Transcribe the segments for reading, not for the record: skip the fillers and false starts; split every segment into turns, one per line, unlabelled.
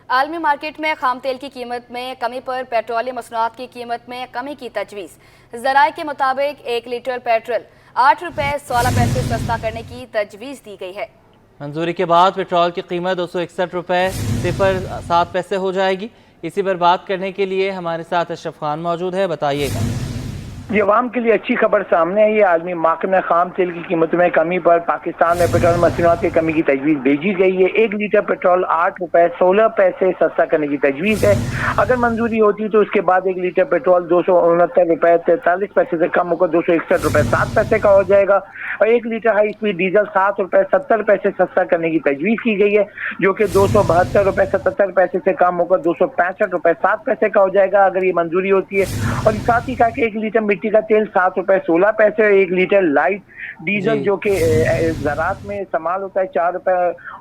عالمی مارکیٹ میں خام تیل کی قیمت میں کمی پر پیٹرولیم مصنوعات کی قیمت میں کمی کی تجویز۔ ذرائع کے مطابق 1 لیٹر پیٹرول 8 روپے 16 پیسے سستا کرنے کی تجویز دی گئی ہے۔
منظوری کے بعد پیٹرول کی قیمت 261 روپے 07 پیسے ہو جائے گی۔ اسی پر بات کرنے کے لیے ہمارے ساتھ اشرف خان موجود ہے، بتائیے گا۔
یہ عوام کے لیے اچھی خبر سامنے ہے۔ یہ عالمی مارکیٹ میں خام تیل کی قیمتوں میں کمی پر پاکستان میں پیٹرول مصنوعات کی کمی کی تجویز بھیجی گئی ہے۔ 1 لیٹر پیٹرول 8 روپے 16 پیسے سستا کرنے کی تجویز ہے۔ اگر منظوری ہوتی تو اس کے بعد 1 لیٹر پیٹرول 269 روپے 43 پیسے سے کم ہو کر 261 روپے 7 پیسے کا ہو جائے گا، اور 1 لیٹر ہائی اسپیڈ ڈیزل 7 روپے 70 پیسے سستا کرنے کی تجویز کی گئی ہے، جو کہ 272 روپے 77 پیسے سے کم ہو کر 265 روپے 7 پیسے کا ہو جائے گا اگر یہ منظوری ہوتی ہے۔ اور ساتھ ہی کہا کہ 1 لیٹر مٹی کا تیل 7 روپے 16 پیسے، 1 لیٹر لائٹ ڈیزل جو کہ زراعت میں استعمال ہوتا ہے 4 روپے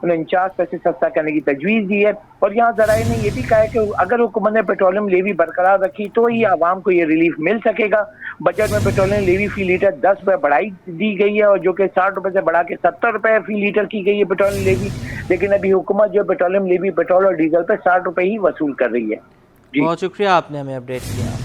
49 پیسے سستا کرنے کی تجویز دی ہے۔ اور یہاں ذرائع نے یہ بھی کہا ہے کہ اگر حکومت نے پیٹرولیم لیوی برقرار رکھی تو ہی عوام کو یہ ریلیف مل سکے گا۔ بجٹ میں پیٹرولیم لیوی فی لیٹر 10 روپے بڑھائی دی گئی ہے، اور جو کہ 60 روپے سے بڑھا کے 70 روپے فی لیٹر کی گئی ہے پیٹرولیم لیوی، لیکن ابھی حکومت جو پیٹرولیم لیوی پیٹرول اور ڈیزل پہ 60 روپے ہی وصول کر رہی ہے۔
بہت شکریہ، آپ نے ہمیں اپڈیٹ کیا۔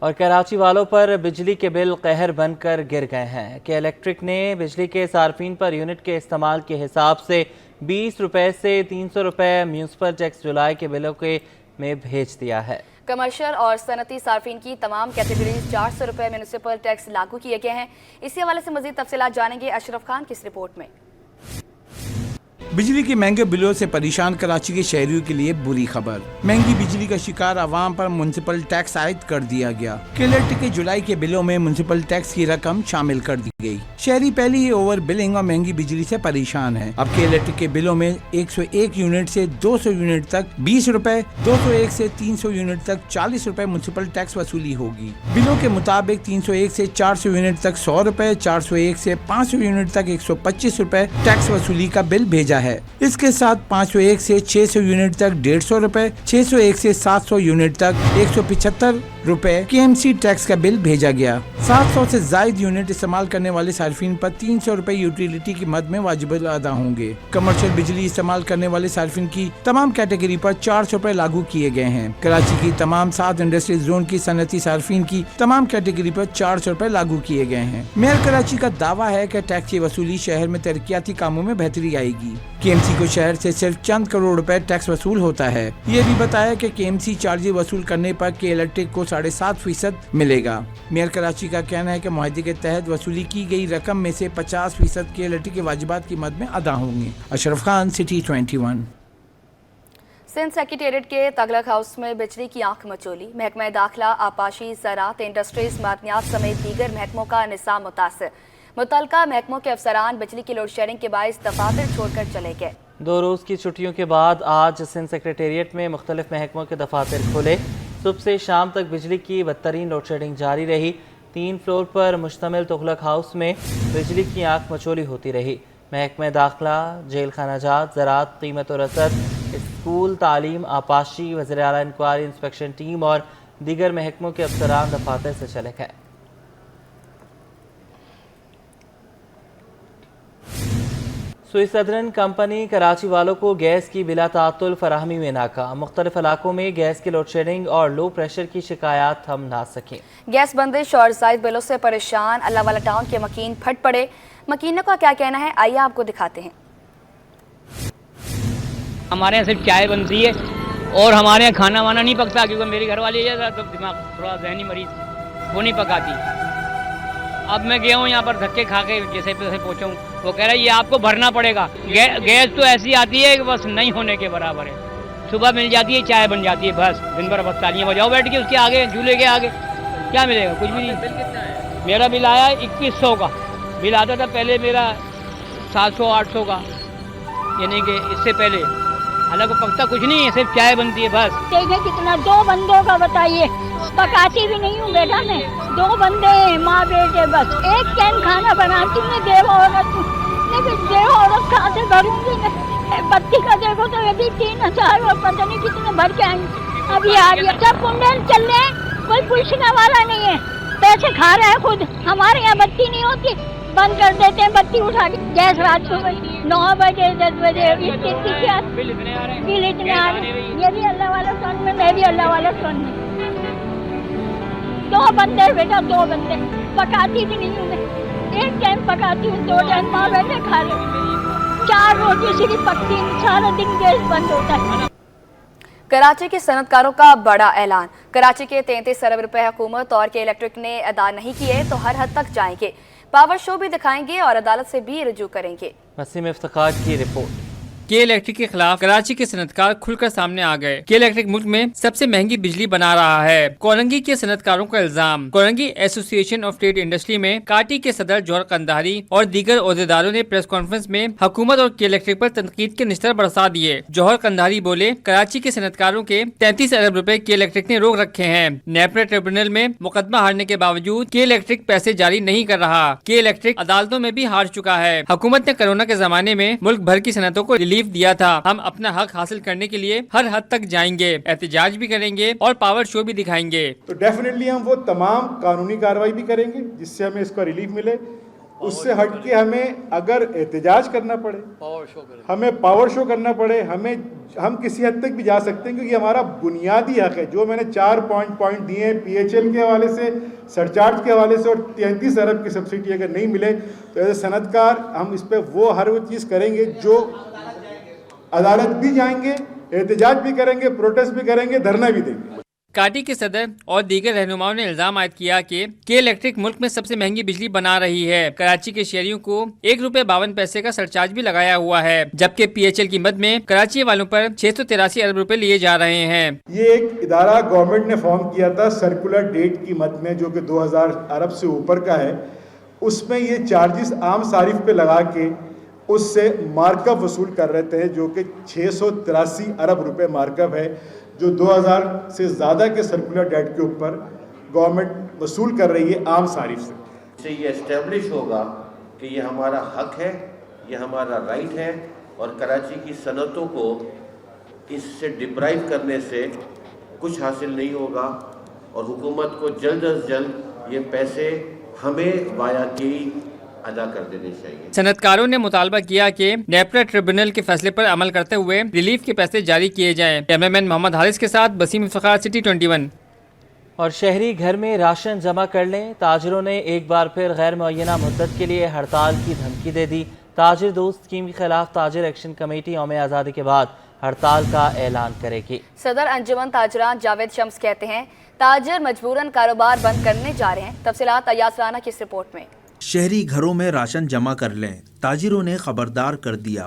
اور کراچی والوں پر بجلی کے بل قہر بن کر گر گئے ہیں کہ الیکٹرک نے بجلی کے صارفین پر یونٹ کے استعمال کے حساب سے 20 روپے سے 300 روپے میونسپل ٹیکس جولائی کے بلوں کے میں بھیج دیا ہے۔
کمرشل اور صنعتی صارفین کی تمام کیٹیگریز 400 روپے میونسپل ٹیکس لاگو کیے گئے ہیں۔ اسی حوالے سے مزید تفصیلات جانیں گے اشرف خان کی اس رپورٹ میں۔
بجلی کے مہنگے بلوں سے پریشان کراچی کے شہریوں کے لیے بری خبر، مہنگی بجلی کا شکار عوام پر میونسپل ٹیکس عائد کر دیا گیا۔ الیکٹرک کے جولائی کے بلوں میں میونسپل ٹیکس کی رقم شامل کر دی گئی۔ شہری پہلے ہی اوور بلنگ اور مہنگی بجلی سے پریشان ہیں۔ اب کے الیکٹرک کے بلوں میں 101 یونٹ سے 200 یونٹ تک 20 روپے، 201 سے 300 یونٹ تک 40 روپے میونسپل ٹیکس وصولی ہوگی۔ بلوں کے مطابق 301 سے 400 یونٹ تک 100 روپے، 401 سے 500 یونٹ تک 125 روپے ٹیکس وصولی کا بل بھیجا ہے۔ اس کے ساتھ 501 سے 600 یونٹ تک 150 روپے، 601 سے 700 یونٹ تک 175 روپے KMC ٹیکس کا بل بھیجا گیا۔ 700 سے زائد یونٹ استعمال کرنے والے صارفین پر 300 روپے یوٹیلیٹی کی مد میں واجب ادا ہوں گے۔ کمرشل بجلی استعمال کرنے والے صارفین کی تمام کیٹیگری پر 400 روپے لاگو کیے گئے ہیں۔ کراچی کی تمام 7 انڈسٹریل زون کی صنعتی صارفین کی تمام کیٹیگری پر 400 روپے لاگو کیے گئے ہیں۔ میئر کراچی کا دعویٰ ہے کہ ٹیکس کی وصولی شہر میں ترقیاتی کاموں میں بہتری آئے گی۔ KMC کو شہر سے صرف چند کروڑ روپے ٹیکس وصول ہوتا ہے۔ یہ بھی بتایا کہ KMC چارجز وصول کرنے پر کے الیکٹرک کو 7.5% ملے گا۔ میئر کراچی کا کہنا ہے کہ معاہدے کے تحت وصولی کی گئی رقم میں سے 50% کے الیکٹرک کے واجبات کی مد میں ادا ہوں گے۔ اشرف خان، سٹی 21۔
سندھ سیکریٹریٹ کے تغلق ہاؤس میں بجلی کی آنکھ مچولی، محکمہ داخلہ، آبپاشی، زراعت، انڈسٹریز، معدنیات سمیت دیگر محکموں کا نظام متاثر۔ متعلقہ محکموں کے افسران بجلی کی لوڈ شیڈنگ کے باعث دفاتر چھوڑ کر چلے گئے۔
2 روز کی چھٹیوں کے بعد آج سندھ سیکریٹریٹ میں مختلف محکموں کے دفاتر کھلے۔ صبح سے شام تک بجلی کی بدترین لوڈ شیڈنگ جاری رہی۔ 3 فلور پر مشتمل تغلق ہاؤس میں بجلی کی آنکھ مچولی ہوتی رہی۔ محکمہ داخلہ، جیل خانہ جات، زراعت، قیمت و رسد، اسکول، تعلیم، آبپاشی، وزیر اعلیٰ انکوائری انسپیکشن ٹیم اور دیگر محکموں کے افسران دفاتر سے چلے گئے۔ سوئس ادرن کمپنی کراچی والوں کو گیس کی بلا تعطل فراہمی میں ناکام۔ مختلف علاقوں میں گیس کی لوڈ شیڈنگ اور لو پریشر کی شکایات تھم نہ سکیں۔
گیس بندش اور زائد بلوں سے پریشان اللہ والا ٹاؤن کے مکین پھٹ پڑے۔ مکینوں کا کیا کہنا ہے، آئیے آپ کو دکھاتے ہیں۔
ہمارے یہاں صرف چائے بنتی ہے اور ہمارے یہاں کھانا وانا نہیں پکتا، کیونکہ میری گھر والی ہے تو دماغ تھوڑا ذہنی مریض، وہ نہیں پکاتی۔ اب میں گیا ہوں یہاں پر دھکے کھا کے جیسے پہنچا ہوں، وہ کہہ رہا ہے یہ آپ کو بھرنا پڑے گا۔ گیس تو ایسی آتی ہے کہ بس نہیں ہونے کے برابر ہے۔ صبح مل جاتی ہے، چائے بن جاتی ہے، بس دن بھر بس تالیاں بجاؤ بیٹھ کے اس کے آگے، جھولے کے آگے کیا ملے گا، کچھ بھی نہیں۔ بل کتنا ہے؟ میرا بل آیا ہے 2100 کا بل آتا تھا پہلے، میرا 700 800 کا، یعنی کہ اس سے پہلے حالانکہ پکتا کچھ نہیں ہے، صرف چائے بنتی ہے بس۔
دیکھیں کتنا، 2 بندوں کا بتائیے، پکاتی بھی نہیں ہوں بیٹا میں، 2 بندے ہیں، ماں بیٹے، بس 1 کین کھانا بناتی میں، دیو عورت ہوں، لیکن دیو عورت کہاں سے بھروں گی میں؟ بتی کا دیکھو تو یہ بھی 3000 اور پتہ نہیں کتنے بھر کے آئیں گے۔ ابھی آ گیا، جب کنڈل چل رہے ہیں کوئی پوچھنے والا نہیں ہے، پیسے کھا رہا ہے خود۔ ہمارے یہاں بتی نہیں ہوتی، बंद कर देते हैं बत्ती उठा के। गैस रात को 9 बजे 10 बजे क्या
बिल इतने आ रहे हैं,
बिल इतने आ रहे हैं। ये भी अल्लाह वाला सोन में, मैं भी अल्लाह वाला सोन में। 2 बंदे बेटा, 2 बंदे, पकाती भी नहीं हूँ मैं। एक टाइम पकाती हूँ, 2 टाइम माँ बैठे खा ले। 4 रोटी सिर्फ पकती हूँ, सारा दिन गैस बंद होता है।
कराची के सनतकारों का बड़ा ऐलान। कराची के 33 अरब रुपए हुकूमत और के इलेक्ट्रिक ने अदा नहीं किए तो हर हद तक जाएंगे, पावर शो भी दिखाएंगे और अदालत से भी रुजू करेंगे।
वसीम इफ्तिखार की रिपोर्ट।
के इलेक्ट्रिक के खिलाफ कराची के सनतकार खुलकर सामने आ गए। के इलेक्ट्रिक मुल्क में सबसे महंगी बिजली बना रहा है, कोरंगी के सनतकारों का इल्जाम। Korangi association of trade industry में काटी के सदर जौहर कंधारी और दीगर ओहदेदारों ने प्रेस कॉन्फ्रेंस में हुकूमत और के इलेक्ट्रिक पर तनकीद के निश्तर बरसा दिए। जौहर कंधारी बोले, कराची के सनतकारों के 33 अरब रुपए के इलेक्ट्रिक ने रोक रखे हैं। नेपरा ट्रिब्यूनल में मुकदमा हारने के बावजूद के इलेक्ट्रिक पैसे जारी नहीं कर रहा। के इलेक्ट्रिक अदालतों में भी हार चुका है। हुकूमत ने कोरोना के जमाने में मुल्क भर की सनतों को रिलीफ दिया था। हम अपना हक हासिल करने के लिए हर हद तक जाएंगे, एहतजाज भी करेंगे और पावर शो भी दिखाएंगे।
तो डेफिनेटली हम वो तमाम कानूनी कार्रवाई भी करेंगे जिससे हमें इसका रिलीफ मिले। उससे हट के हमें अगर एहतजाज करना पड़े, हमें पावर शो करना पड़े, हम किसी हद तक भी जा सकते हैं, क्योंकि हमारा बुनियादी हक है। जो मैंने 4 पॉइंट दिए हैं PHL के हवाले से, सरचार्ज के हवाले से, और 33 अरब की सब्सिडी अगर नहीं मिले तो एज ए सनतकार हम इस पर हर वो चीज़ करेंगे, जो अदालत भी जाएंगे, एहतजाज भी करेंगे, प्रोटेस्ट भी करेंगे, धरना भी देंगे।
काटी के सदर और दीगर रहनुमाओं ने इल्जाम आयद किया कि के इलेक्ट्रिक मुल्क में सबसे महंगी बिजली बना रही है। कराची के शहरियों को ₹1.52 का सरचार्ज भी लगाया हुआ है, जबकि PHL की मद में कराची वालों पर 683 अरब रुपए लिए जा रहे हैं।
ये एक इदारा गवर्नमेंट ने फॉर्म किया था सर्कुलर डेट की मद में, जो कि 2000 अरब से ऊपर का है। उसमें ये चार्जेस आम सारिफ पे लगा के उससे मार्कअप वसूल कर रहे थे, जो कि 683 अरब रुपए मार्कअप है, जो 2000 से ज़्यादा के सर्कुलर डेट के ऊपर गवर्नमेंट वसूल कर रही है आम सारिफ से।
इससे ये एस्टेब्लिश होगा कि ये हमारा हक है, ये हमारा राइट है, और कराची की सनतों को इससे डिप्राइव करने से कुछ हासिल नहीं होगा, और हुकूमत को जल्द अज जल्द ये पैसे हमें वाया की अदा कर देने चाहिए।
सनतकारों ने मुतालबा किया कि नेपरा ट्रिब्यूनल के फैसले पर अमल करते हुए रिलीफ के पैसे जारी किए जाएं। कैमरामैन मोहम्मद हारिस के साथ वसीम इफ्तिखार, सिटी 21।
और शहरी घर में राशन जमा कर लें, ताजिरों ने एक बार फिर गैर मुअय्यना मुद्दत के लिए हड़ताल की धमकी दे दी। ताजिर दोस्त स्कीम के खिलाफ ताजिर एक्शन कमेटी यौम आज़ादी के बाद हड़ताल का ऐलान करेगी।
सदर अंजुमन ताजरान जावेद शम्स कहते हैं, ताजिर मजबूरन कारोबार बंद करने जा रहे हैं। तफसीलात अयाज राना की इस रिपोर्ट में।
शहरी घरों में राशन जमा कर लें, ताजिरों ने खबरदार कर दिया।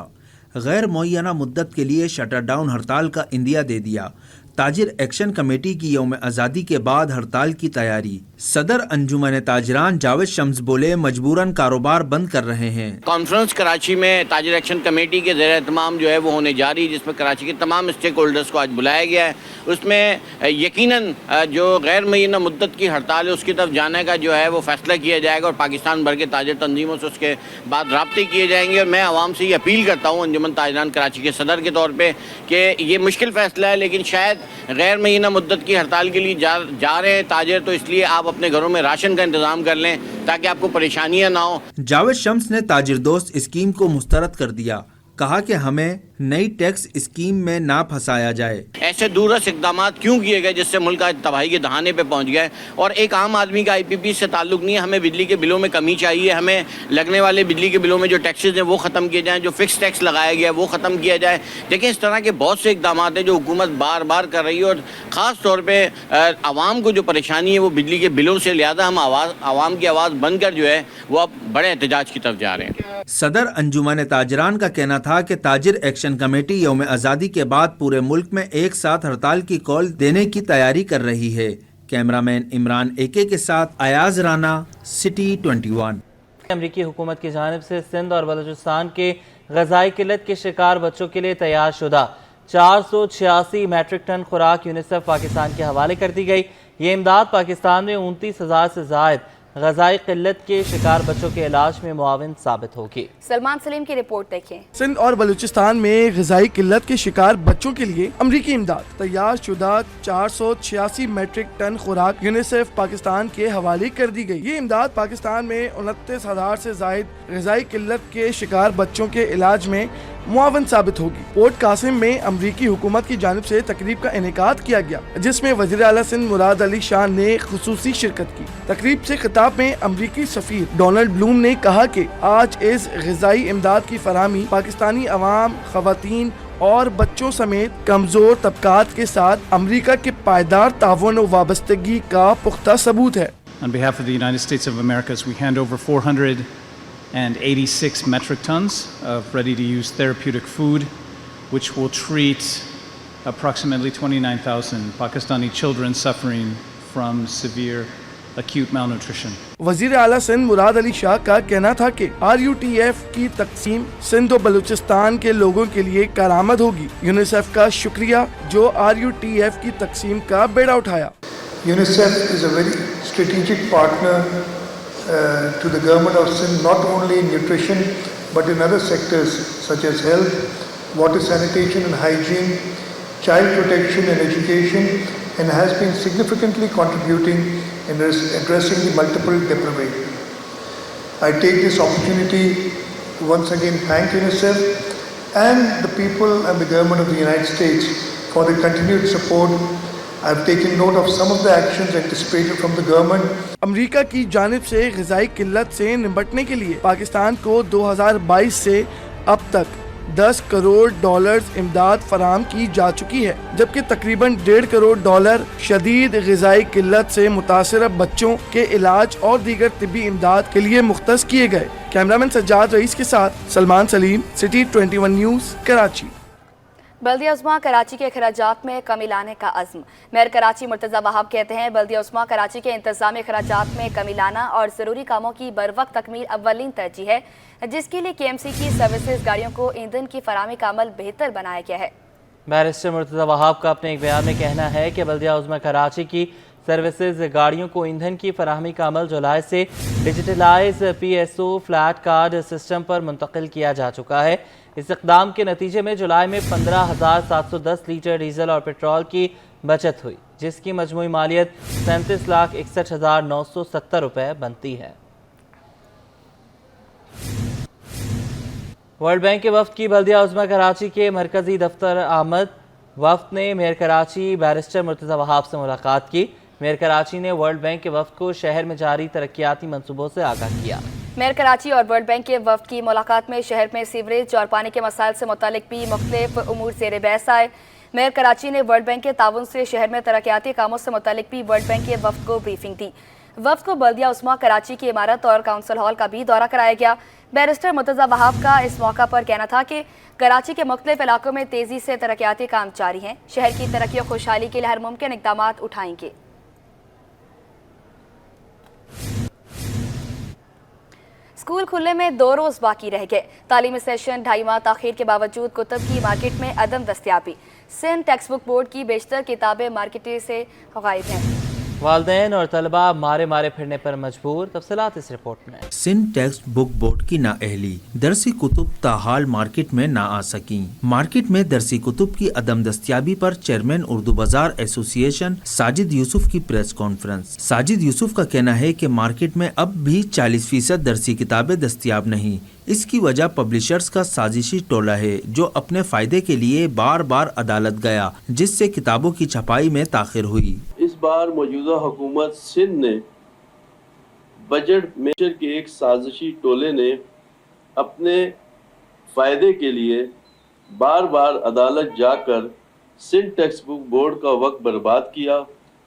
गैर मुअय्यना मुद्दत के लिए शटर डाउन हड़ताल का इंदिया दे दिया। ताजिर एक्शन कमेटी की यौम आज़ादी के बाद हड़ताल की तैयारी। सदर अंजुमन ताजरान जावेद शम्स बोले, मजबूरन कारोबार बंद कर रहे हैं।
कॉन्फ्रेंस कराची में ताजिर एक्शन कमेटी के ज़ेर एहतमाम जो है वो होने जा रही है, जिसमें कराची के तमाम स्टेक होल्डर्स को आज बुलाया गया है। उसमें यकीनन जो गैर मुअय्यना मुद्दत की हड़ताल है उसकी तरफ जाने का जो है वो फैसला किया जाएगा, और पाकिस्तान भर के ताजिर तंजीमों से उसके बाद राब्ते किए जाएंगे। और मैं आवाम से ये अपील करता हूँ अंजुमन ताजरान कराची के सदर के तौर पर कि ये मुश्किल फ़ैसला है, लेकिन शायद गैर मुअय्यना मुद्दत की हड़ताल के लिए जा रहे हैं ताजिर, तो इसलिए आप अपने घरों में राशन का इंतजाम कर लें ताकि आपको परेशानियां ना हो।
जावेद शम्स ने ताजिर दोस्त स्कीम को मुस्तरद कर दिया, कहा कि हमें नई टैक्स स्कीम में ना फंसाया जाए।
ऐसे दूरस्थ इकदाम क्यों किए गए जिससे मुल्क आज तबाही के दहाने पे पहुंच गया है, और एक आम आदमी का IPP से ताल्लुक नहीं है। हमें बिजली के बिलों में कमी चाहिए, हमें लगने वाले बिजली के बिलों में जो टैक्सेस हैं वो ख़त्म किए जाएँ, जो फिक्स टैक्स लगाया गया है वो ख़त्म किया जाए। देखिए, इस तरह के बहुत से इकदाम हैं जो हुकूमत बार बार कर रही है, और ख़ास तौर पर आवाम को जो परेशानी है वो बिजली के बिलों से, लिहाजा हम आवाम की आवाज़ बंद कर जो है वो अब बड़े एहतजाज की तरफ जा रहे हैं।
सदर अंजुमन ताजरान का कहना था कि ताजिर एक्शन कमेटी यौम आज़ादी के बाद पूरे मुल्क में एक साथ हड़ताल की कॉल देने की तैयारी कर रही है। कैमरामैन इमरान AK के साथ अयाज राना, सिटी 21।
अमरीकी हुकूमत की जानिब से सिंध और बलूचिस्तान के ग़ज़ाई किल्लत के शिकार बच्चों के लिए तैयार शुदा 486 मैट्रिक टन खुराक यूनिसेफ पाकिस्तान के हवाले कर दी गई। ये इमदाद पाकिस्तान में 29,000 से ज़ायद غذائی قلت کے شکار بچوں کے علاج میں معاون ثابت ہوگی۔
سلمان سلیم کی رپورٹ دیکھیں۔
سندھ اور بلوچستان میں غذائی قلت کے شکار بچوں کے لیے امریکی امداد۔ تیار شدہ 486 میٹرک ٹن خوراک یونیسیف پاکستان کے حوالے کر دی گئی۔ یہ امداد پاکستان میں 29,000 سے زائد غذائی قلت کے شکار بچوں کے علاج میں معاون ثابت ہوگی۔ پورٹ قاسم میں امریکی حکومت کی جانب سے تقریب کا انعقاد کیا گیا، جس میں وزیر اعلیٰ سندھ مراد علی شاہ نے خصوصی شرکت کی۔ تقریب سے خطاب میں امریکی سفیر ڈونلڈ بلوم نے کہا کہ آج اس غذائی امداد کی فراہمی پاکستانی عوام، خواتین اور بچوں سمیت کمزور طبقات کے ساتھ امریکہ کے پائیدار تعاون و وابستگی کا پختہ ثبوت ہے۔
On behalf of the United States of America, we hand over 486 metric tons of ready-to-use therapeutic food, which will treat approximately 29,000 Pakistani children suffering from severe acute malnutrition.
وزیر اعلیٰ سندھ مراد علی شاہ کا کہنا تھا کہ RUTF کی تقسیم سندھ و بلوچستان کے لوگوں کے لیے کارآمد ہوگی۔ یونیسیف کا شکریہ جو RUTF کی تقسیم کا بیڑا اٹھایا۔
UNICEF is a very strategic partner to the government of Sindh, not only in nutrition but in other sectors such as health, water sanitation and hygiene, child protection and education, and has been significantly contributing in addressing the multiple deprivation. I take this opportunity to once again thank UNICEF and the people and the government of the United States for the continued support. I've taken note of some of the actions anticipated from the government.
امریکہ کی جانب سے غذائی قلت سے نمٹنے کے لیے پاکستان کو 2022 سے اب تک $10 کروڑ امداد فراہم کی جا چکی ہے، جبکہ تقریباً $1.5 کروڑ شدید غذائی قلت سے متاثرہ بچوں کے علاج اور دیگر طبی امداد کے لیے مختص کیے گئے۔ کیمرامین سجاد رئیس کے ساتھ سلمان سلیم، سٹی 21 نیوز، کراچی۔
بلدیہ عظمیٰ کراچی کے اخراجات میں کمی لانے کا عزم۔ میئر کراچی مرتضی وہاب کہتے ہیں بلدیہ عظمیٰ کراچی کے انتظامی اخراجات میں کمی لانا اور ضروری کاموں کی بروقت تکمیل اولین ترجیح ہے، جس کے لیے KMC کی سروسز گاڑیوں کو ایندھن کی فراہمی کا عمل بہتر بنایا گیا ہے۔
بیرسٹر مرتضی وہاب کا اپنے ایک بیان میں کہنا ہے کہ بلدیہ عظمیٰ کراچی کی سروسز گاڑیوں کو ایندھن کی فراہمی کا عمل جولائی سے digitalize PSO fleet card system پر منتقل کیا جا چکا ہے۔ اس اقدام کے نتیجے میں جولائی میں 15,710 لیٹر ڈیزل اور پیٹرول کی بچت ہوئی، جس کی مجموعی مالیت 37,61,970 روپے بنتی ہے۔ ورلڈ بینک کے وفد کی بلدیہ عظمیٰ کراچی کے مرکزی دفتر آمد۔ وفد نے میئر کراچی بیرسٹر مرتضی وہاب سے ملاقات کی۔ میئر کراچی نے ورلڈ بینک کے وفد کو شہر میں جاری ترقیاتی منصوبوں سے آگاہ کیا۔
میئر کراچی اور ورلڈ بینک کے وفد کی ملاقات میں شہر میں سیوریج اور پانی کے مسائل سے متعلق بھی مختلف امور زیر بحث آئے۔ میئر کراچی نے ورلڈ بینک کے تعاون سے شہر میں ترقیاتی کاموں سے متعلق بھی ورلڈ بینک کے وفد کو بریفنگ دی۔ وفد کو بلدیہ عظمیٰ کراچی کی عمارت اور کونسل ہال کا بھی دورہ کرایا گیا۔ بیرسٹر مرتضی وہاب کا اس موقع پر کہنا تھا کہ کراچی کے مختلف علاقوں میں تیزی سے ترقیاتی کام جاری ہیں، شہر کی ترقی و خوشحالی کے لیے ہر ممکن اقدامات اٹھائیں گے۔ اسکول کھلنے میں 2 روز باقی رہ گئے۔ تعلیمی سیشن 2.5 ماہ تاخیر کے باوجود کتب کی مارکیٹ میں عدم دستیابی۔ سندھ ٹیکسٹ بک بورڈ کی بیشتر کتابیں مارکیٹ سے غائب ہیں۔
والدین اور طلبہ مارے پھرنے پر مجبور۔ تفصیلات اس رپورٹ میں۔
سندھ ٹیکسٹ بک بورڈ کی نااہلی، درسی کتب تاحال مارکیٹ میں نہ آ سکیں۔ مارکیٹ میں درسی کتب کی عدم دستیابی پر چیئرمین اردو بازار ایسوسی ایشن ساجد یوسف کی پریس کانفرنس۔ ساجد یوسف کا کہنا ہے کہ مارکیٹ میں اب بھی 40% درسی کتابیں دستیاب نہیں۔ اس کی وجہ پبلشرز کا سازشی ٹولہ ہے جو اپنے فائدے کے لیے بار بار عدالت گیا، جس سے کتابوں کی چھپائی میں تاخیر ہوئی۔
اس بار موجودہ حکومت سندھ نے بجٹ میچر کے ایک سازشی ٹولے نے اپنے فائدے کے لیے بار بار عدالت جا کر سندھ ٹیکسٹ بک بورڈ کا وقت برباد کیا،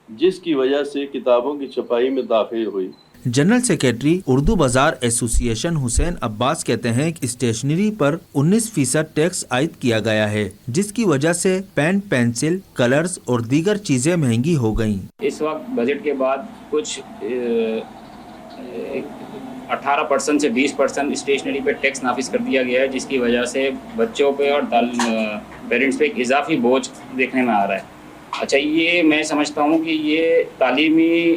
جس کی وجہ سے کتابوں کی چھپائی میں تاخیر ہوئی۔
جنرل سیکریٹری اردو بازار ایسوسی ایشن حسین عباس کہتے ہیں کہ اسٹیشنری پر 19% ٹیکس عائد کیا گیا ہے، جس کی وجہ سے پین، پینسل، کلرز اور دیگر چیزیں مہنگی ہو گئیں۔
اس وقت بجٹ کے بعد کچھ 18% سے 20% اسٹیشنری پہ ٹیکس نافذ کر دیا گیا ہے، جس کی وجہ سے بچوں پہ اور پیرنٹس پہ ایک اضافی بوجھ دیکھنے میں آ رہا ہے۔ اچھا، یہ میں سمجھتا ہوں کہ یہ تعلیمی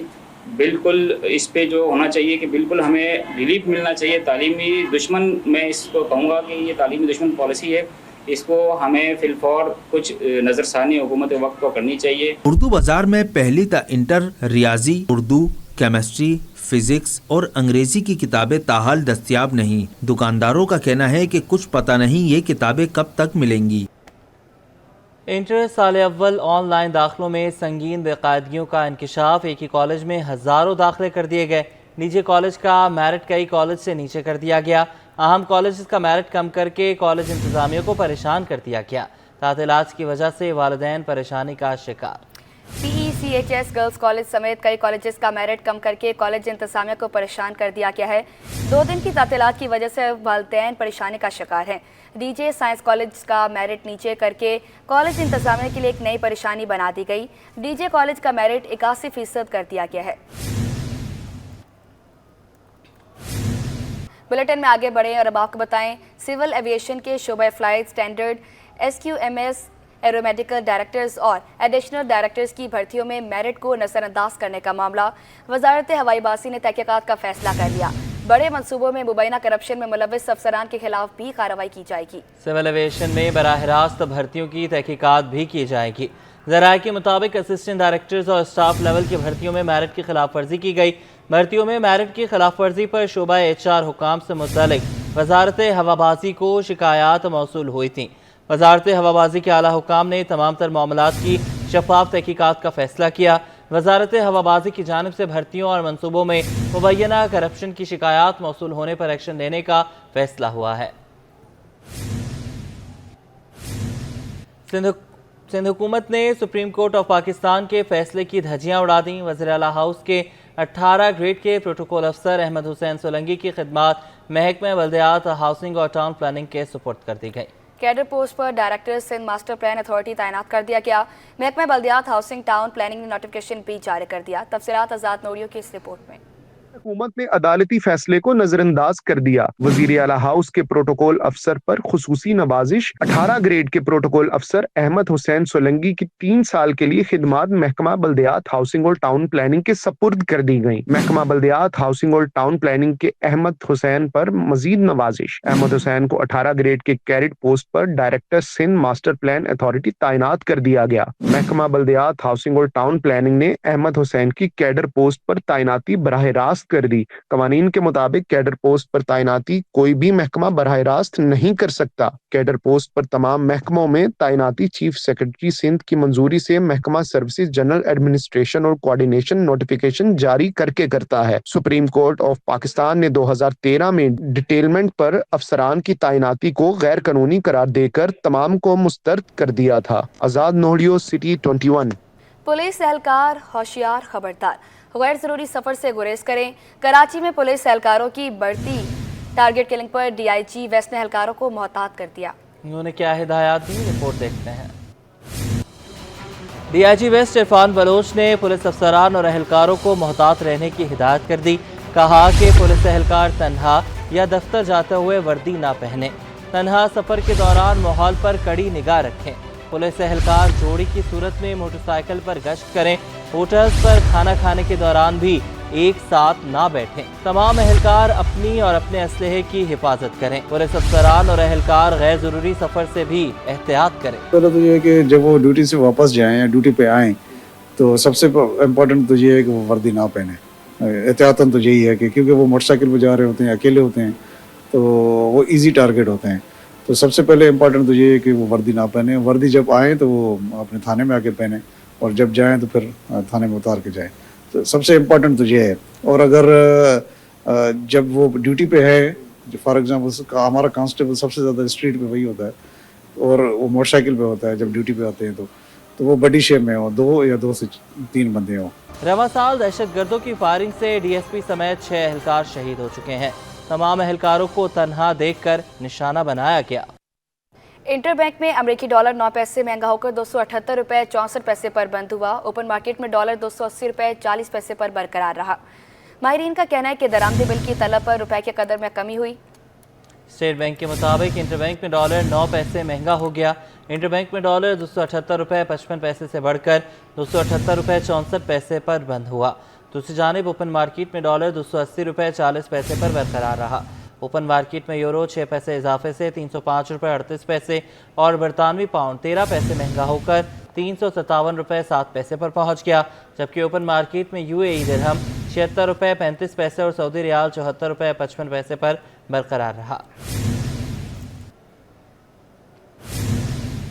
बिल्कुल इस पे जो होना चाहिए कि बिल्कुल हमें रिलीफ मिलना चाहिए। तालीमी दुश्मन, मैं इसको कहूँगा कि ये तालीमी दुश्मन पॉलिसी है, इसको हमें फिलफौर कुछ नज़रसानी हुकूमत वक्त को करनी चाहिए।
उर्दू बाजार में पहली ता इंटर, रियाजी, उर्दू, केमिस्ट्री, फिजिक्स और अंग्रेजी की किताबें ताहाल दस्तयाब नहीं। दुकानदारों का कहना है कि कुछ पता नहीं ये किताबें कब तक मिलेंगी।
इंटर साल अव्वल ऑनलाइन दाखिलों में संगीन बेकायदगियों का इंकशाफ। एक ही कॉलेज में हज़ारों दाखिले कर दिए गए। निजी कॉलेज का मेरिट कई कॉलेज से नीचे कर दिया गया। अहम कॉलेज का मेरिट कम करके कॉलेज इंतजामिया को परेशान कर दिया गया। तातीलात की वजह से वालिदैन परेशानी का शिकार।
PECHS गर्ल्स कॉलेज समेत कई कॉलेजेस का मेरिट कम करके कॉलेज इंतजामिया को परेशान कर दिया गया है। 2 दिन की तातीलात की वजह से वालिदैन परेशानी का शिकार हैं। DJ साइंस कॉलेज का मेरिट नीचे करके कॉलेज इंतजामिया के लिए एक नई परेशानी बना दी गई। DJ कॉलेज का मेरिट 81% कर दिया गया है। बुलेटिन में आगे बढ़ें और अब आपको बताएं, सिविल एविएशन के शोबा फ्लाइट स्टैंडर्ड, SQMS, एरोमेडिकल डायरेक्टर्स और एडिशनल डायरेक्टर्स की भर्तियों में मेरिट को नज़रअंदाज करने का मामला वजारत हवाईबाजी ने तहकीकात का फैसला कर लिया। बड़े मंसूबों में मुबैना करप्शन में मुलव्विस अफसरान के खिलाफ भी कार्रवाई की जाएगी।
सिविल एविएशन में बराह रास्त भर्तियों की तहकीकात भी की जाएगी। ज़राए के मुताबिक असिस्टेंट डायरेक्टर्स और स्टाफ लेवल की भर्तियों में मेरिट की खिलाफ वर्जी की गई। भर्तियों में मेरिट की खिलाफ वर्जी पर शोबा HR हुकाम से मुतल्लिक वजारत हवाबाजी को शिकायत मौसूल हुई थी। वजारत हवाबाजी के आला हुकाम ने तमाम तर मामलात की शफाफ तहकीकात का फैसला किया। वजारत हवाबाजी की जानिब से भर्तियों और मनसूबों में मुबैना करप्शन की शिकायत मौसूल होने पर एक्शन लेने का फैसला हुआ है। सिंध हुकूमत ने सुप्रीम कोर्ट ऑफ पाकिस्तान के फैसले की धज्जियां उड़ा दी। वज़ीर आला हाउस के 18 ग्रेड के प्रोटोकॉल अफसर अहमद हुसैन सोलंगी की खिदमात महकमा बल्दियात, हाउसिंग और टाउन प्लानिंग के सुपुर्द कर दी गई।
कैडर पोस्ट पर director Sindh master plan authority तैनात कर दिया गया। महकमा बल्दियात, हाउसिंग, टाउन प्लानिंग ने नोटिफिकेशन भी जारी कर दिया। तफसीलात आजाद नोरियो की इस रिपोर्ट में।
हुकूमत ने अदालती फैसले को नजरअंदाज कर दिया। वजीर आला हाउस के प्रोटोकॉल अफसर पर खुसूसी नवाजिश। 18 ग्रेड के प्रोटोकॉल अफसर अहमद हुसैन सोलंगी की 3 साल के लिए खिदमात महकमा बल्दियात, हाउसिंग और टाउन प्लानिंग के सपुर्द कर दी गई। महकमा बल्दियात, हाउसिंग और टाउन प्लानिंग के अहमद हुसैन पर मजीद नवाजिश। अहमद हुसैन को 18 ग्रेड के कैरेट पोस्ट पर director Sindh master plan authority तैनात कर दिया गया। महकमा बल्दियात, हाउसिंग और टाउन प्लानिंग ने अहमद हुसैन की कैडर पोस्ट पर तैनाती बराह रास्त कर दी। कवानीन के मुताबिक कैडर पोस्ट पर तैनाती कोई भी महकमा बराह रास्त नहीं कर सकता। कैडर पोस्ट पर तमाम महकमों में तैनाती चीफ सेक्रेटरी सिंध की मंजूरी से महकमा सर्विसेज जनरल एडमिनिस्ट्रेशन और कोऑर्डिनेशन नोटिफिकेशन जारी करके करता है। सुप्रीम कोर्ट ऑफ पाकिस्तान ने 2013 में डिटेलमेंट पर अफसरान की तैनाती को गैर कानूनी करार देकर तमाम को मुस्तरद कर दिया था। आजाद नोडियो, सिटी 21।
पुलिस एहलकार होशियार, खबरदार, गैर जरूरी सफर से गुरेज करें। कराची में पुलिस एहलकारों की बढ़ती टारगेट किलिंग पर DIG वेस्ट ने एहलकारों को मोहतात कर दिया।
उन्होंने क्या हिदायत दी, रिपोर्ट देखते हैं। DIG वेस्ट इरफान बलोच ने पुलिस अफसरान और एहलकारों को मोहतात रहने की हिदायत कर दी। कहा कि पुलिस एहलकार तन्हा या दफ्तर जाते हुए वर्दी ना पहने। तन्हा सफर के दौरान माहौल पर कड़ी निगाह रखें। पुलिस एहलकार जोड़ी की सूरत में मोटरसाइकिल पर गश्त करें। होटल्स पर खाना खाने के दौरान भी एक साथ ना बैठें। तमाम एहलकार अपनी और अपने असलहे की हिफाजत करें। पुलिस अफसरान और एहलकार गैर जरूरी सफर से भी एहतियात करें।
पहले तो ये है कि जब वो ड्यूटी से वापस जाएं या ड्यूटी पे आएँ तो सबसे इम्पोर्टेंट तो ये है कि वो वर्दी ना पहने। एहतियातन तो यही है कि क्योंकि वो मोटरसाइकिल पर जा रहे होते हैं, अकेले होते हैं, तो वो ईजी टारगेट होते हैं। तो सबसे पहले इम्पोर्टेंट तो ये है कि वो वर्दी ना पहने। वर्दी जब आए तो वो अपने थाने में आके पहने और जब जाएं तो फिर थाने में उतार के जाएं। तो सबसे इम्पोर्टेंट तो ये है। और अगर जब वो ड्यूटी पे है, फॉर एग्जांपल हमारा कांस्टेबल सबसे ज़्यादा स्ट्रीट पे वही होता है और वो मोटरसाइकिल पे होता है, जब ड्यूटी पे आते हैं तो वो बड़ी शेप में हो, 2 या 2 से 3 बंदे हों।
रवा साल दहशतगर्दों की फायरिंग से DSP समेत 6 एहलकार शहीद हो चुके हैं। तमाम एहलकारों को तन्हा देखकर निशाना बनाया गया।
इंटरबैंक में अमेरिकी डॉलर 9 पैसे महंगा होकर 278 रुपये 64 पैसे पर बंद हुआ। ओपन मार्केट में डॉलर 280 रुपये 40 पैसे पर बरकरार रहा। माहिरीन का कहना है कि दरामदी बिल की तलब पर रुपए के कदर में कमी हुई।
स्टेट बैंक के मुताबिक इंटरबैंक में डॉलर 9 पैसे महंगा हो गया। इंटरबैंक में डॉलर 278 रुपये 55 पैसे से बढ़कर 278 रुपये 64 पैसे पर बंद हुआ। दूसरी जानिब ओपन मार्केट में डॉलर 280 रुपये 40 पैसे पर बरकरार रहा। ओपन मार्केट में यूरो 6 पैसे इजाफे से 305 रुपये 38 पैसे और बरतानवी पाउंड 13 पैसे महंगा होकर 357 रुपये 7 पैसे पर पहुंच गया, जबकि ओपन मार्केट में UAE दिरहम 76 रुपये 35 पैसे और सऊदी रियाल 74 रुपये 55 पैसे पर बरकरार रहा।